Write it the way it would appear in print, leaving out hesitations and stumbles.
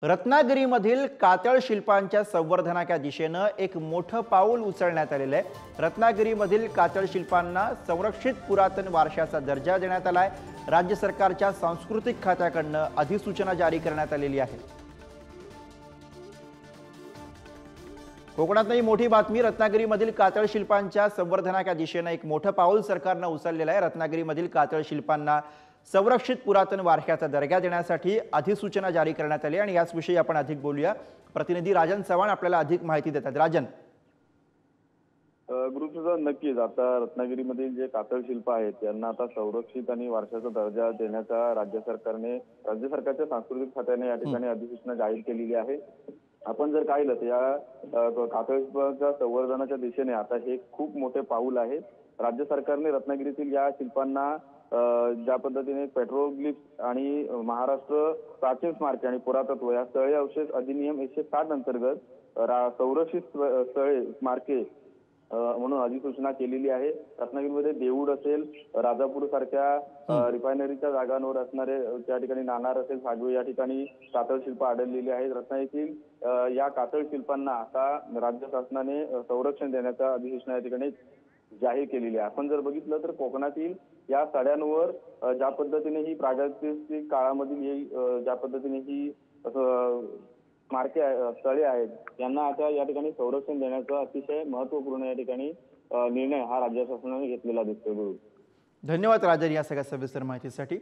रत्नागिरीमधील कातळ शिल्पांच्या संवर्धनाच्या दिशेने एक मोठं पाऊल उचलण्यात आलेलं आहे। रत्नागिरीमधील कातळ शिल्पांना संरक्षित पुरातन वारशाचा दर्जा देण्यात आलाय। राज्य सरकारच्या सांस्कृतिक खात्याकडून अधिसूचना जारी करण्यात आलेली आहे। कोकणातही मोठी बातमी। रत्नागिरीमधील कातळ शिल्पांच्या संवर्धनाच्या दिशेने एक मोठं पाऊल सरकारने उचललेलं आहे। रत्नागिरीमधील कातळ शिल्पांना संरक्षित पुरातन वारशाचा दर्जा देण्यासाठी अधिसूचना जारी करण्यात आली आणि याच विषयी आपण अधिक बोलूया। प्रतिनिधी राजन चव्हाण आपल्याला अधिक माहिती देतात। राजन, गुरुप्रसाद, नक्कीच आता रत्नागिरीमधील जे कातळ शिल्प आहेत त्यांना आता संरक्षित आणि वारशाचा दर्जा देण्याचा राज्य सरकारच्या सांस्कृतिक खात्याने या ठिकाणी अधिसूचना जाहीर केलेली आहे। आपण जर पाहिलं तर या कातळ शिल्पांच्या संवर्धनाच्या दिशेने आता हे खूप मोठे पाऊल आहे। राज्य सरकारने रत्नागिरीतील या शिल्पांना ज्या पद्धतीने पेट्रोग्लिफ्स आणि महाराष्ट्र प्राचीन स्मारके आणि पुरातत्व या स्थळे अवशेष अधिनियम 160 अंतर्गत संरक्षित स्थळे स्मारके म्हणून अधिसूचना केलेली आहे। रत्नागिरीमध्ये देऊळ असेल, राजापूर सारख्या रिफायनरीच्या जागांवर असणारे त्या ठिकाणी नाणार असेल, सागवे या ठिकाणी कातळ शिल्प आढळलेली आहेत। रत्नागिरीतील या कातळ शिल्पांना आता राज्य शासनाने संरक्षण देण्याचा अधिसूचना या ठिकाणी जाहीर केलेली आहे। आपण जर बघितलं तर कोकणातील या सड्यांवर ज्या पद्धतीने ही प्रागैतिहासिक काळामधील ज्या पद्धतीने ही स्मारके स्थळे आहेत यांना आता या ठिकाणी संरक्षण देण्याचा अतिशय महत्त्वपूर्ण या ठिकाणी निर्णय हा राज्य शासनाने घेतलेला दिसतो। धन्यवाद राजन या सगळ्या सविस्तर माहितीसाठी।